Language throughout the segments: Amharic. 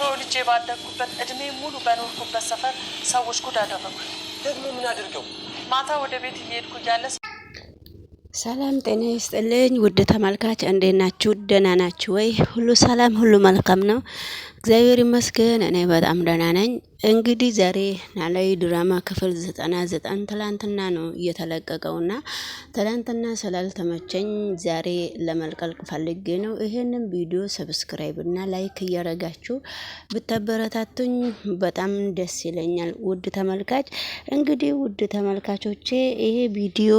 ተወልጄ ባደግኩበት እድሜ ሙሉ በኖርኩበት ሰፈር ሰዎች ጉድ አደረጉ። ደግሞ ምን አድርገው? ማታ ወደ ቤት እየሄድኩ እያለ ሰላም ጤና ይስጥልኝ ውድ ተመልካች እንዴት ናችሁ? ደህና ናችሁ ወይ? ሁሉ ሰላም ሁሉ መልካም ነው፣ እግዚአብሔር ይመስገን። እኔ በጣም ደህና ነኝ። እንግዲህ ዛሬ ኖላዊ ድራማ ክፍል 99 ትላንትና ነው እየተለቀቀውና ትላንትና ስላልተመቸኝ ዛሬ ለመልቀቅ ፈልጌ ነው። ይሄንን ቪዲዮ ሰብስክራይብ እና ላይክ እያረጋችሁ ብታበረታቱኝ በጣም ደስ ይለኛል። ውድ ተመልካች እንግዲህ ውድ ተመልካቾቼ ይሄ ቪዲዮ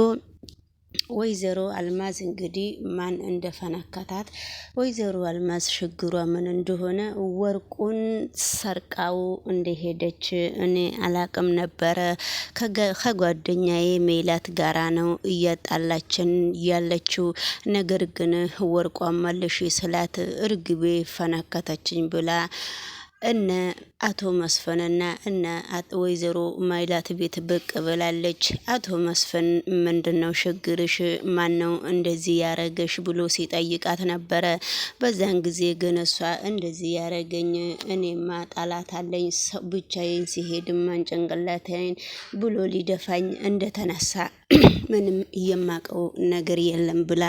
ወይዘሮ አልማዝ እንግዲህ ማን እንደፈነከታት ወይዘሮ አልማዝ ችግሯ ምን እንደሆነ ወርቁን ሰርቃው እንደሄደች እኔ አላቅም ነበረ። ከጓደኛዬ ሜላት ጋራ ነው እያጣላችን ያለችው። ነገር ግን ወርቋን መልሽ ስላት እርግቤ ፈነከተችኝ ብላ እነ አቶ መስፍንና እነ ወይዘሮ ማይላት ቤት ብቅ ብላለች። አቶ መስፍን ምንድነው ችግርሽ? ማነው እንደዚህ ያረገሽ ብሎ ሲጠይቃት ነበረ። በዛን ጊዜ ግን እሷ እንደዚህ ያረገኝ እኔማ ጠላት አለኝ፣ ብቻዬን ሲሄድ ማንጨንቅላቴን ብሎ ሊደፋኝ እንደተነሳ ምንም የማቀው ነገር የለም ብላ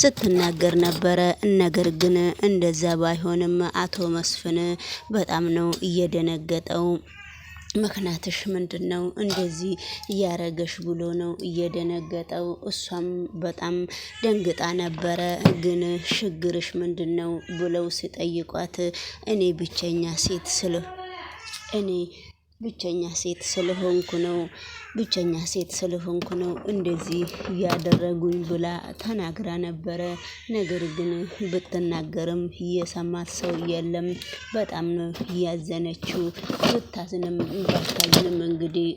ስትናገር ነበረ። ነገር ግን እንደዛ ባይሆንም አቶ መስፍን በጣም ነው እየደነገጠው። ምክንያትሽ ምንድነው እንደዚህ እያረገሽ ብሎ ነው እየደነገጠው። እሷም በጣም ደንግጣ ነበረ። ግን ችግርሽ ምንድነው ብለው ሲጠይቋት እኔ ብቸኛ ሴት ስለሆንኩ ነው እንደዚህ ያደረጉኝ ብላ ተናግራ ነበረ። ነገር ግን ብትናገርም የሰማት ሰው የለም። በጣም ነው ያዘነችው። ብታዝንም ባታዝንም እንግዲህ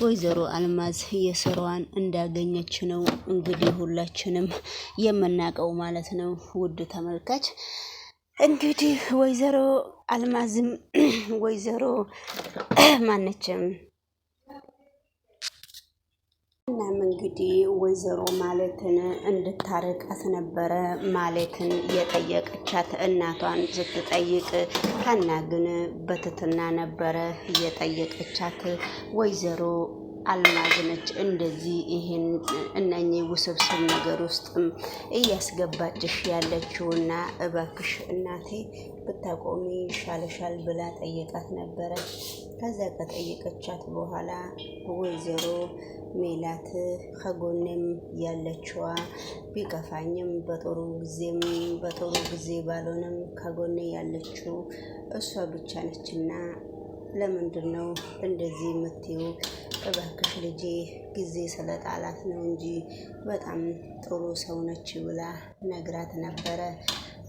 ወይዘሮ አልማዝ የስራዋን እንዳገኘች ነው እንግዲህ ሁላችንም የምናውቀው ማለት ነው። ውድ ተመልካች እንግዲህ ወይዘሮ አልማዝም ወይዘሮ ማነችም እናም እንግዲህ ወይዘሮ ማለትን እንድታረቃት ነበረ ማለትን የጠየቀቻት እናቷን ስትጠይቅ፣ ሀና ግን በትትና ነበረ የጠየቀቻት። ወይዘሮ አልማዝ ነች እንደዚህ ይሄን እነኚህ ውስብስብ ነገር ውስጥም እያስገባችሽ ያለችውና እባክሽ እናቴ ብታቆሚ ይሻልሻል ብላ ጠየቃት ነበረ። ከዛ ከጠየቀቻት በኋላ ወይዘሮ ሜላት ከጎኔም ያለችዋ ቢከፋኝም በጥሩ ጊዜ ባልሆንም ከጎኔ ያለችው እሷ ብቻ ነችና ለምንድን ነው እንደዚህ የምትይው? እባክሽ ልጄ ጊዜ ስለጣላት ነው እንጂ በጣም ጥሩ ሰው ነች ብላ ነግራት ነበረ።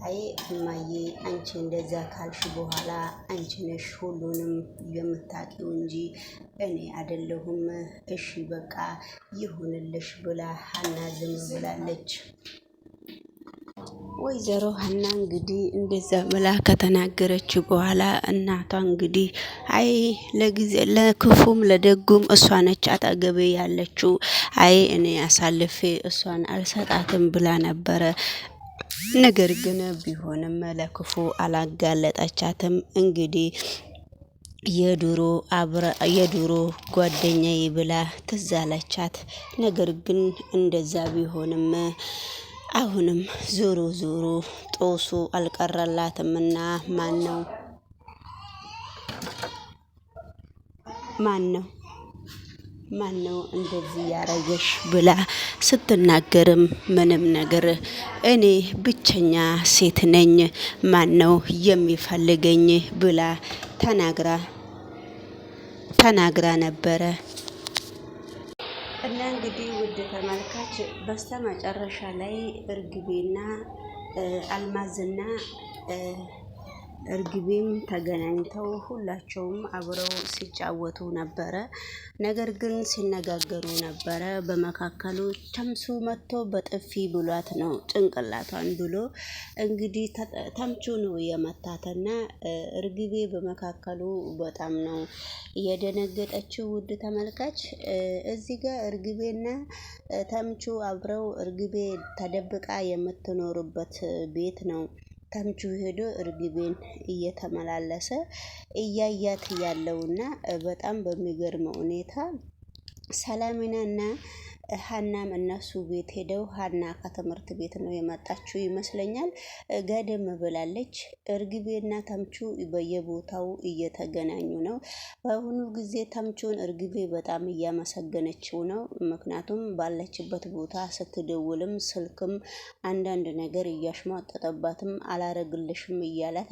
አይ እማዬ አንቺ እንደዛ ካልሽ በኋላ አንቺ ነሽ ሁሉንም የምታውቂው እንጂ እኔ አይደለሁም። እሺ በቃ ይሁንልሽ ብላ ሀና ዝም ብላለች። ወይዘሮ ሀና እንግዲህ እንደዛ ብላ ከተናገረች በኋላ እናቷ እንግዲህ አይ ለክፉም ለደጉም እሷ ነች አጠገቤ ያለችው፣ አይ እኔ አሳልፌ እሷን አልሰጣትም ብላ ነበረ። ነገር ግን ቢሆንም ለክፉ አላጋለጠቻትም። እንግዲህ የድሮ ጓደኛዬ ብላ ትዝ አለቻት። ነገር ግን እንደዛ ቢሆንም አሁንም ዞሮ ጦሱ አልቀረላትምና ማነው እንደዚህ ያረገሽ ብላ ስትናገርም ምንም ነገር እኔ ብቸኛ ሴት ነኝ፣ ማነው የሚፈልገኝ ብላ ተናግራ ነበረ። እና እንግዲህ ውድ ተመልካች በስተመጨረሻ ላይ እርግቤና አልማዝና እርግቤም ተገናኝተው ሁላቸውም አብረው ሲጫወቱ ነበረ። ነገር ግን ሲነጋገሩ ነበረ። በመካከሉ ተምቹ መጥቶ በጥፊ ብሏት ነው ጭንቅላቷን ብሎ እንግዲህ ተምቹ ነው የመታትና እርግቤ በመካከሉ በጣም ነው የደነገጠችው። ውድ ተመልካች እዚህ ጋር እርግቤና ተምቹ አብረው እርግቤ ተደብቃ የምትኖርበት ቤት ነው ተምቹ ሄዶ እርግቤን እየተመላለሰ እያያት ያለውና በጣም በሚገርም ሁኔታ ሰላሚናና ሀናም እነሱ ቤት ሄደው ሀና ከትምህርት ቤት ነው የመጣችው ይመስለኛል። ገደም ብላለች። እርግቤና ተምቹ በየቦታው እየተገናኙ ነው። በአሁኑ ጊዜ ተምቹን እርግቤ በጣም እያመሰገነችው ነው። ምክንያቱም ባለችበት ቦታ ስትደውልም ስልክም አንዳንድ ነገር እያሽሟጠጠባትም አላረግልሽም እያላት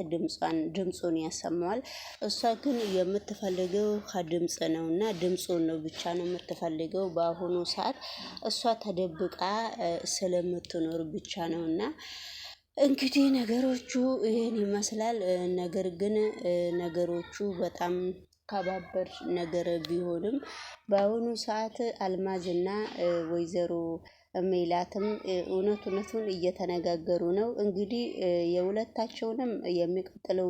ድምፁን ያሰማዋል። እሷ ግን የምትፈልገው ከድምፅ ነው እና ድምፁን ነው ብቻ ነው የምትፈልገው በአሁኑ ሰዓት እሷ ተደብቃ ስለምትኖር ብቻ ነውና እንግዲህ ነገሮቹ ይሄን ይመስላል። ነገር ግን ነገሮቹ በጣም ከባበር ነገር ቢሆንም በአሁኑ ሰዓት አልማዝና ወይዘሮ ሜላትም እውነቱን እየተነጋገሩ ነው። እንግዲህ የሁለታቸውንም የሚቀጥለው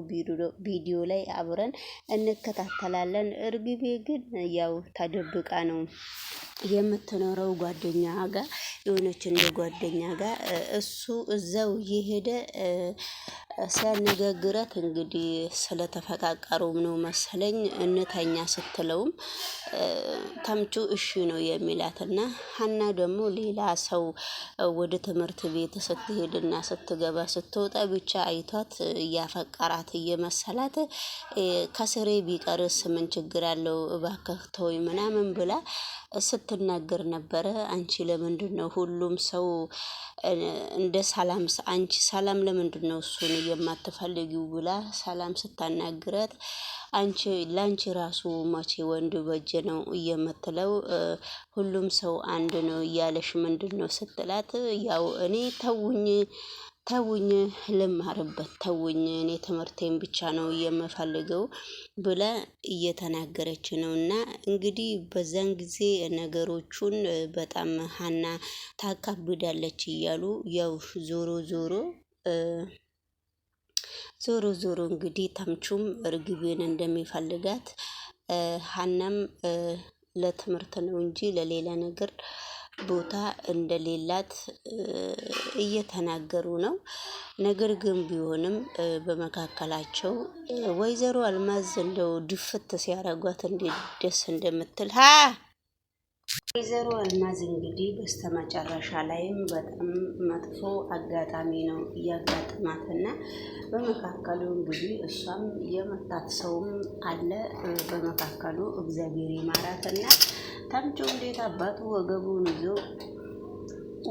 ቪዲዮ ላይ አብረን እንከታተላለን። እርግቤ ግን ያው ተደብቃ ነው የምትኖረው ጓደኛ ጋር የሆነች እንደ ጓደኛ ጋር እሱ እዛው እየሄደ ሲያነጋግራት እንግዲህ ስለተፈቃቀሩም ነው መሰለኝ እንተኛ ስትለውም ተምቹ እሺ ነው የሚላትና ሀና ደግሞ ሌላ ሰው ወደ ትምህርት ቤት ስትሄድና ስትገባ ስትወጣ ብቻ አይቷት እያፈቀራት እየመሰላት ከስሬ ቢቀርስ ምን ችግር አለው እባክህ ተወኝ ምናምን ብላ ስትናገር ነበረ። አንቺ ለምንድነው ሁሉም ሰው እንደ ሰላም አንቺ ሰላም ለምንድነው እሱን የማትፈልጊው ብላ ሰላም ስታናግራት አንቺ ላንቺ ራሱ መቼ ወንድ በጀ ነው የምትለው ሁሉም ሰው አንድ ነው እያለሽ ምንድነው ስትላት ያው እኔ ተውኝ ልማርበት ተውኝ እኔ ትምህርቴን ብቻ ነው የምፈልገው ብላ እየተናገረች ነው። እና እንግዲህ በዛን ጊዜ ነገሮቹን በጣም ሀና ታካብዳለች እያሉ ያው ዞሮ እንግዲህ ተምቹም እርግቤን እንደሚፈልጋት ሀናም ለትምህርት ነው እንጂ ለሌላ ነገር ቦታ እንደሌላት እየተናገሩ ነው። ነገር ግን ቢሆንም በመካከላቸው ወይዘሮ አልማዝ እንደው ድፍት ሲያረጓት እንዴት ደስ እንደምትል ወይዘሮ አልማዝ እንግዲህ በስተመጨረሻ ላይም በጣም መጥፎ አጋጣሚ ነው እያጋጠማትና በመካከሉ እንግዲህ እሷም የመታት ሰውም አለ። በመካከሉ እግዚአብሔር ይማራትና ተምቹ እንዴት አባቱ ወገቡን ይዞ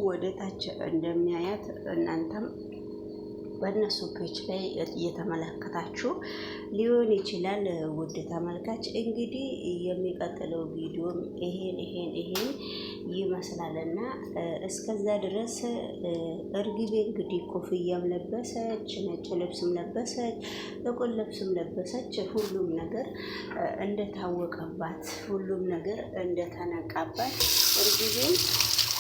ወደ ታች እንደሚያያት እናንተም በእነሱ ፔጅ ላይ እየተመለከታችሁ ሊሆን ይችላል። ውድ ተመልካች እንግዲህ የሚቀጥለው ቪዲዮም ይሄን ይመስላልና እስከዛ ድረስ እርግቤ እንግዲህ ኮፍያም ለበሰች፣ ነጭ ልብስም ለበሰች፣ ጥቁር ልብስም ለበሰች። ሁሉም ነገር እንደታወቀባት፣ ሁሉም ነገር እንደተነቃባት እርግቤን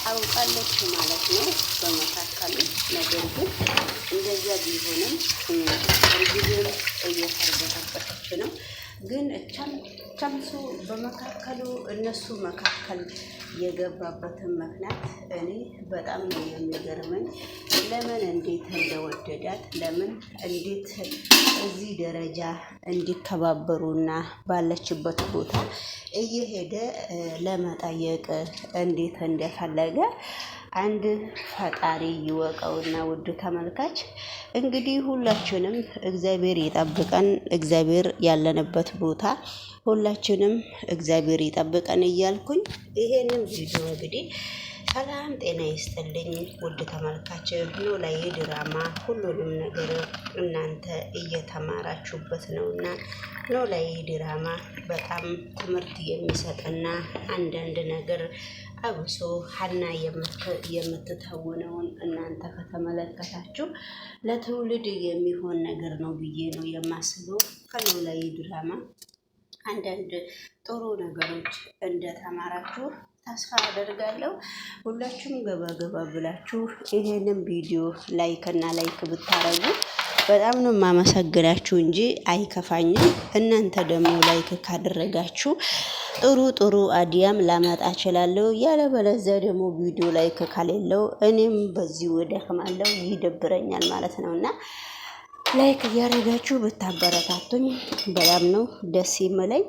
አውቃለች ማለት ነው በመካከሉ። ነገር ግን እንደዛ ቢሆንም እርግቤን እየተርበተበተች ነው። ግን ቻምሱ በመካከሉ እነሱ መካከል የገባበትን ምክንያት እኔ በጣም ነው የሚገርመኝ። ለምን እንዴት እንደወደዳት ለምን እንዴት እዚህ ደረጃ እንዲከባበሩና ባለችበት ቦታ እየሄደ ለመጠየቅ እንዴት እንደፈለገ አንድ ፈጣሪ ይወቀውና ውድ ተመልካች እንግዲህ ሁላችንም እግዚአብሔር ይጠብቀን። እግዚአብሔር ያለንበት ቦታ ሁላችንም እግዚአብሔር ይጠብቀን እያልኩኝ ይሄንን ቪዲዮ እንግዲህ ሰላም ጤና ይስጥልኝ ውድ ተመልካች። ኖላዊ ድራማ ሁሉንም ነገር እናንተ እየተማራችሁበት ነውና ኖላዊ ድራማ በጣም ትምህርት የሚሰጥና አንዳንድ ነገር አብሶ ሀና የምትተውነውን እናንተ ከተመለከታችሁ ለትውልድ የሚሆን ነገር ነው ብዬ ነው የማስበው። ከኖላዊ ድራማ አንዳንድ ጥሩ ነገሮች እንደተማራችሁ ተስፋ አደርጋለሁ። ሁላችሁም ገባ ብላችሁ ይሄንን ቪዲዮ ላይክ ብታረጉ በጣም ነው የማመሰግናችሁ እንጂ አይከፋኝም። እናንተ ደግሞ ላይክ ካደረጋችሁ ጥሩ አዲያም ላመጣ እችላለሁ። ያለበለዚያ ደግሞ ቪዲዮ ላይክ ከሌለው እኔም በዚሁ እደክማለሁ፣ ይደብረኛል ማለት ነውና ላይክ እያደረጋችሁ ብታበረታቱኝ በጣም ነው ደስ ይመለኝ።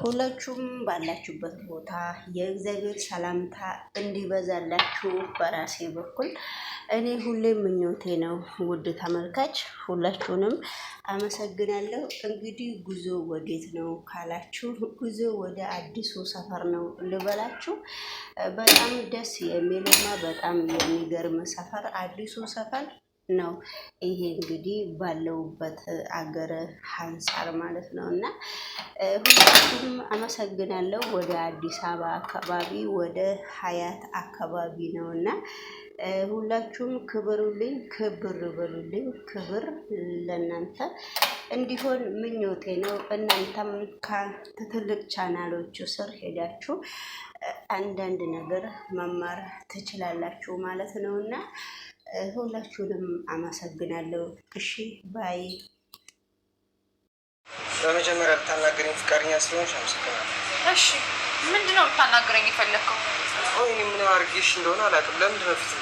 ሁላችሁም ባላችሁበት ቦታ የእግዚአብሔር ሰላምታ እንዲበዛላችሁ በራሴ በኩል እኔ ሁሌም ምኞቴ ነው። ውድ ተመልካች ሁላችሁንም አመሰግናለሁ። እንግዲህ ጉዞ ወዴት ነው ካላችሁ፣ ጉዞ ወደ አዲሱ ሰፈር ነው ልበላችሁ። በጣም ደስ የሚልና በጣም የሚገርም ሰፈር አዲሱ ሰፈር ነው። ይሄ እንግዲህ ባለውበት አገር አንፃር ማለት ነው። እና ሁላችሁም አመሰግናለሁ። ወደ አዲስ አበባ አካባቢ ወደ ሀያት አካባቢ ነው እና ሁላችሁም ክብሩልኝ፣ ክብር በሉልኝ። ክብር ለእናንተ እንዲሆን ምኞቴ ነው። እናንተም ከትልቅ ቻናሎቹ ስር ሄዳችሁ አንዳንድ ነገር መማር ትችላላችሁ ማለት ነው እና ሁላችሁንም አመሰግናለሁ። እሺ ባይ። በመጀመሪያ ልታናገረኝ ፍቃደኛ ስለሆንሽ አመሰግናለሁ። እሺ ምንድነው ልታናገረኝ የፈለግከው? ቆይ እኔ ምን አድርጌሽ እንደሆነ አላውቅም። ለምንድን ነው ፊት